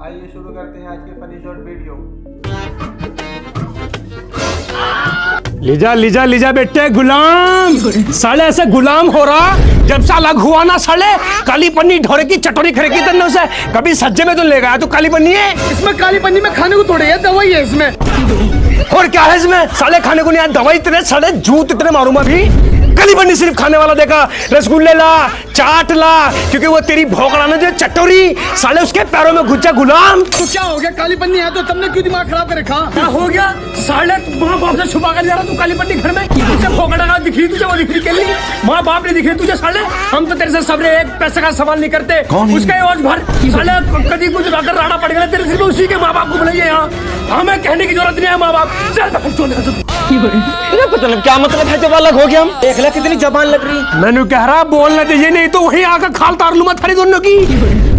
आइए शुरू करते हैं आज के फनी शॉर्ट वीडियो। लीजा बेटे गुलाम साले ऐसे गुलाम हो रहा जब साला हुआ ना साले काली पन्नी ढोरे की चटोरी खरीदी तन्ने से कभी सज्जे में तो ले गया तो काली पन्नी है इसमें काली पन्नी में खाने को थोड़ी है, दवाई है इसमें। और क्या है इसमें साले खाने को नहीं आया दवाई इतने साले जूत इतने मारूंगा भी काली पन्नी सिर्फ खाने वाला देखा रसगुल्ले ला चाट ला क्योंकि वो तेरी भोगड़ा ना जो चटोरी साले उसके पैरों में घुस जा गुलाम। तो क्या हो गया, काली पन्नी है तो तुमने क्यों दिमाग खराब कर रखा? क्या हो गया साले माँ बाप से छुपा कर जा रहा तू काली पन्नी घर में तुझे भोगड़ा का दिखी तुझे वो दिखी के लिए माँ बाप ने दिखे तुझे साले हम तो तेरे से सबने एक पैसे का सवाल नहीं करते उसका एवज भर साले कभी कुछ राकर राड़ा पड़ गया तेरे सिर्फ उसी के माँ बाप को बुलाइए यहाँ हमें कहने की जरूरत नहीं है माँ बाप चल क्या मतलब है जब अलग हो गया हम देख ले कितनी जबान लग रही। मैंने कह रहा बोलना चाहिए नहीं तो वही आकर खाल तार लूंगा थारी दोनों की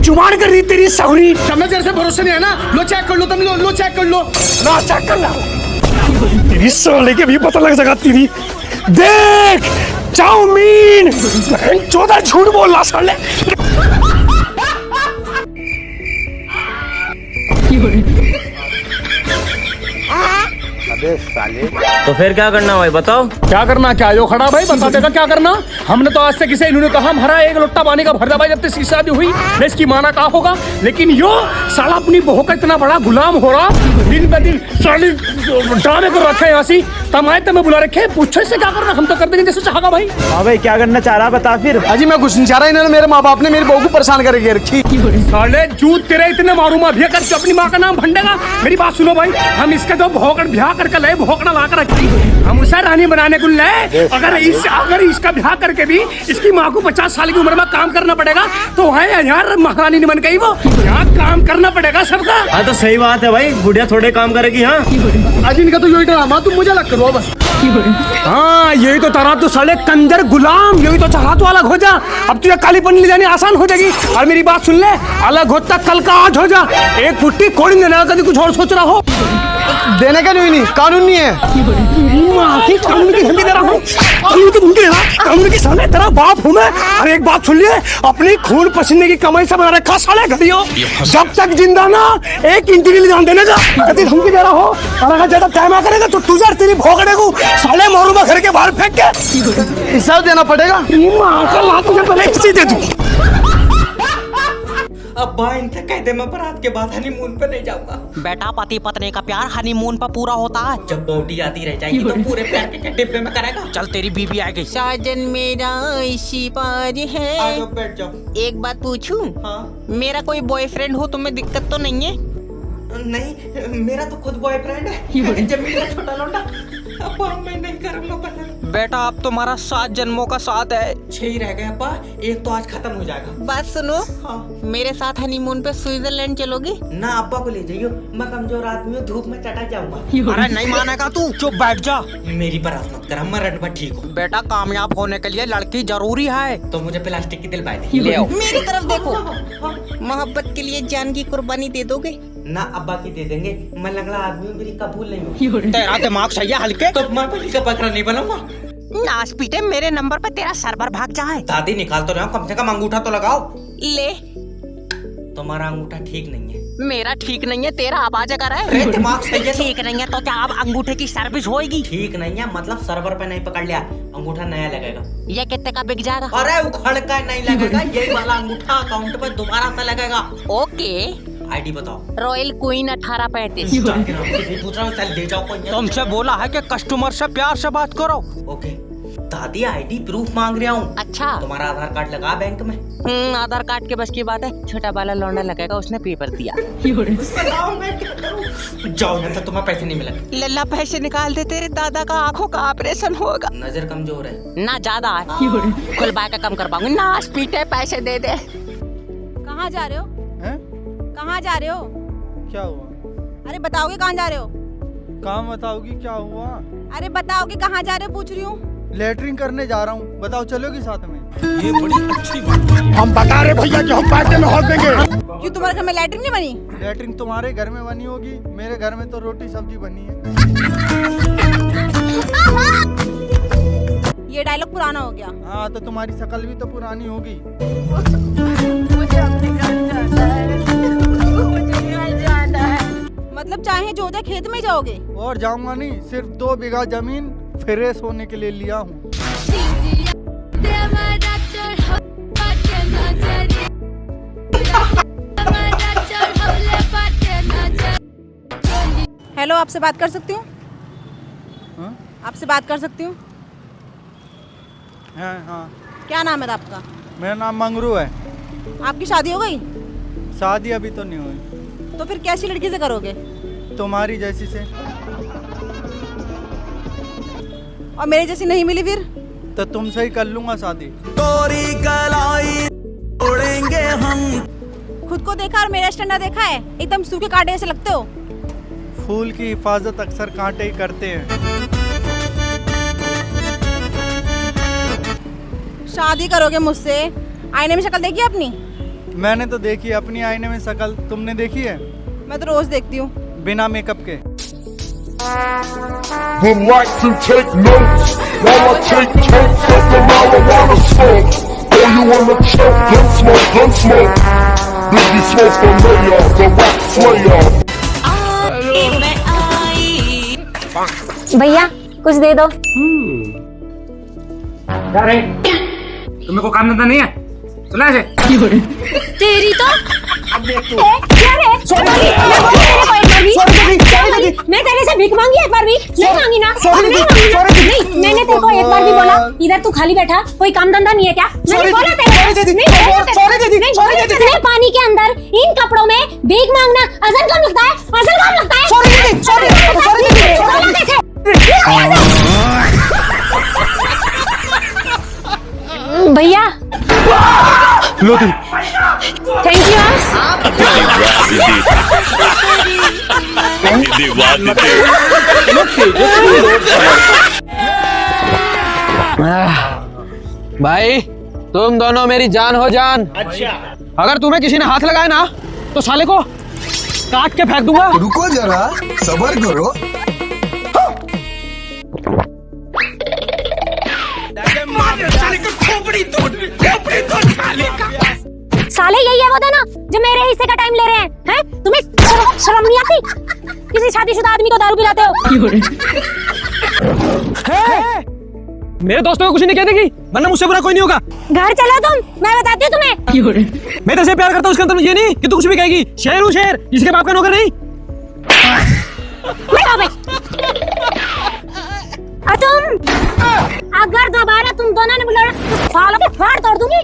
जुबान कर रही तेरी सहुरी तुम्हें तेरे से भरोसा नहीं है ना। लो चेक कर लो, तुम लो चेक कर लो ना चेक कर ला तेरी साले के भी पता लग जाएगा तेरी देख चाउमीन चौदह झूठ बोल रहा साले तो फिर क्या करना भाई बताओ। क्या करना क्या यो खड़ा भाई बता देगा क्या करना। हमने तो आज से किसी इन्होंने कहा हमारा एक लोटा पानी का भर दे भाई जब तक शादी हुई न इसकी माना कहा होगा लेकिन यो साला अपनी बहू का इतना बड़ा गुलाम हो रहा दिन ब दिन साली ड्रामे कर रखे हैं ऐसी तमाए तुम्हें बुला रखे पूछो इससे क्या करना हम तो कर देंगे जैसे चाहेगा भाई। हाँ भाई क्या करना चाह रहा बता फिर। अजी मैं कुछ नहीं चाह रहा, इन्होंने मेरे माँ बाप ने मेरी बहू को परेशान करके रखी। साले जूत तेरे इतने मारूंगा भैया कर अपनी माँ का नाम भंडेगा। मेरी बात सुनो भाई हम इसका जो भोगड़ ब्याह करके लाए भोगड़ा ला कर रखी हम उसे रानी बनाने को लाए अगर इसका ब्याह करके भी इसकी माँ को 50 साल की उम्र में काम करना पड़ेगा तो है यार महारानी नहीं बन गई वो यहाँ काम करना पड़ेगा सबका। हाँ तो सही बात है भाई बुढ़िया थोड़े काम करेगी। हाँ अजी इनका तो यही ड्रामा तुम मुझे अलग करो बस। हाँ यही तो तरह तो साले कंजर गुलाम यही तो चाह तो अलग हो जा अब तुझे काली पन्नी ले जानी आसान हो जाएगी। और मेरी बात सुन ले अलग होता कल का आज हो जा एक फुट्टी कोड़ी देना कभी कुछ और सोच रहा हो देने का नहीं कानून नहीं है। कानून की धमकी दे रहा हूँ कानून की धमकी दे रहा कानून की साले तेरा बाप हूँ मैं। और एक बात सुन लिए अपनी खून पसीने की कमाई से बना रखा साले घड़ियों जब तक जिंदा ना एक इंच के लिए जान देने का कभी धमकी दे रहा हो और अगर ज्यादा टाइम करेगा तो तुझे तेरी भोगड़े को साले मारूंगा घर के बाहर फेंक के हिसाब देना पड़ेगा। तुझे पहले इसी दे दूं। अब्बा इनसे कह दे मैं बारात के बाद हनीमून पे नहीं जाऊंगा। बेटा पति पत्नी का प्यार हनीमून पर पूरा होता है। जब बॉडी आती रह जाएगी तो पूरे प्यार के डिब्बे में करेगा। चल तेरी बीबी आ गई। साजन मेरा इसी पार है। आ जाओ बैठ जाओ। एक बात पूछूं? हाँ मेरा कोई बॉयफ्रेंड हो तुम्हें दिक्कत तो नहीं है? नहीं मेरा तो खुद बॉयफ्रेंड है जमीन का छोटा लौंडा। अब्बा मैं नहीं करूंगा पसंद। बेटा अब तुम्हारा 7 जन्मों का साथ है। 6 ही रह गए अब्बा, एक तो आज खत्म हो जाएगा। बात सुनो हाँ मेरे साथ हनीमून पे स्विट्जरलैंड चलोगी? ना अब्बा को ले जाइयो, मैं कमजोर आदमी हूँ धूप में चटा जाऊंगा। अरे नहीं मानेगा तू चुप बैठ जा। मेरी बारात मत कर मैं रटबा ठीक हूँ। बेटा कामयाब होने के लिए लड़की जरूरी है तो मुझे प्लास्टिक की दिलवाई दे ले आओ। मेरी तरफ देखो मोहब्बत के लिए जान की कुर्बानी दे दोगे? ना अब्बा की दे देंगे, मैं लंगड़ा आदमी हूँ मेरी कबूल नहीं हो। तेरा दिमाग सही है हल्के? तो मैं बलि का बकरा नहीं बनूंगा। नाच पीटे मेरे नंबर पे तेरा सर्वर भाग जाए। दादी निकाल तो रहा हूँ, कम से कम अंगूठा तो लगाओ। ले तुम्हारा अंगूठा ठीक नहीं है। मेरा ठीक नहीं है तेरा आवाज कर अरे दिमाग सही है तो। ठीक नहीं है तो क्या अब अंगूठे की सर्विस होएगी? ठीक नहीं है मतलब सर्वर पे नहीं पकड़ लिया, अंगूठा नया लगेगा। ये कितने का बिक जाएगा? अरे उखड़ का नहीं लगेगा, यही वाला अंगूठा अकाउंट पे दोबारा से लगेगा। ओके आईडी बताओ। Royal queen 1835। पूछ रहा हूँ चल दे जाओ कोई। तुमसे बोला है कि कस्टमर से प्यार से बात करो। ओके दादी आईडी प्रूफ मांग रहा हूँ। अच्छा तुम्हारा आधार कार्ड लगा बैंक में? आधार कार्ड के बस की बात है, छोटा वाला लौंडा लगेगा उसने पेपर दिया। जाओ यहाँ से तुम्हें पैसे नहीं मिलेंगे। लल्ला पैसे निकाल दे तेरे दादा का आंखों का ऑपरेशन होगा। नजर कमजोर है ना ज्यादा है खुलवा के कम कर पाऊंगी। नाच पीटे पैसे दे दे। कहाँ जा रहे हो? कहाँ जा रहे हो? क्या हुआ? अरे बताओगे कहाँ जा रहे हो? काम बताओगी क्या हुआ? अरे बताओगे कहाँ जा रहे हो पूछ रही हूँ। लेटरिंग करने जा रहा हूँ, बताओ चलोगी साथ में? ये बड़ी अच्छी बात है। हम बता रहे भैया कि हम पैसे में हौल देंगे। क्यों तुम्हारे घर में लैट्रिन नहीं बनी? लेटरिंग तुम्हारे घर में बनी होगी, मेरे घर में तो रोटी सब्जी बनी है। ये डायलॉग पुराना हो गया। हाँ तो तुम्हारी शक्ल भी तो पुरानी होगी। मुझे अपने घर जाना है। मतलब चाहे जो दे खेत में जाओगे? और जाऊंगा नहीं, सिर्फ 2 बीघा जमीन फ्रेश होने के लिए लिया हूँ। हेलो, आपसे बात कर सकती हूँ? हाँ? आपसे बात कर सकती हूँ? हाँ, क्या नाम है आपका? मेरा नाम मंगरू है। आपकी शादी हो गई? शादी अभी तो नहीं हुई। तो फिर कैसी लड़की से करोगे? तुम्हारी जैसी से। और मेरे जैसी नहीं मिली फिर? तो तुमसे ही कर लूंगा शादी। खुद को देखा और मेरा स्टैंडर्ड देखा है? एकदम सूखे कांटे जैसे लगते हो। फूल की हिफाजत अक्सर कांटे ही करते हैं। शादी करोगे मुझसे? आईने में शक्ल देखी है अपनी? मैंने तो देखी अपनी आईने में शक्ल, तुमने देखी है? मैं तो रोज देखती हूँ। बिना मेकअप के। Relax and take notes while I take totes of the marijuana smoke. Oh, you wanna choke? Gun smoke. Biggie smoke the mayor, the rap slayer. भैया कुछ दे दो। क्या रे, तुम्हें को काम धंधा नहीं है? चला ऐसे। तेरी तो क्या रे? मैं तेरे से भीख मांगी एक बार भी? नहीं मांगी ना? नहीं, मैंने तेरे को एक बार भी बोला इधर तू खाली बैठा, कोई काम धंधा नहीं है क्या? मैंने बोला तेरे पानी के अंदर इन कपड़ों में भीख मांगना अजन कम लगता है? अजन कम लगता है? भैया लो तुम। Thank you. भाई तुम दोनों मेरी जान हो जान। अच्छा। अगर तुम्हें किसी ने हाथ लगाया ना तो साले को काट के फेंक दूंगा। रुको जरा, सब्र करो। साले यही है वो दोनों जो मेरे हिस्से का टाइम ले रहे हैं? तुम्हें शर्म नहीं आती? किसी शादीशुदा आदमी को दारू पिलाते हो? मेरे दोस्तों को कुछ नहीं कहने की, वरना मुझसे बुरा कोई नहीं होगा। घर चलो तुम, मैं बताती हूँ तुम्हें। मैं तेरे से प्यार करता हूँ, इसका मतलब ये नहीं कि तू कुछ भी कहेगी। शेर हूँ शेर, जिसके बाप का नौकर नहीं। तुम अगर दोबारा तुम दोनों ने बुलाया तो सालों के फाड़ तोड़ दूंगी।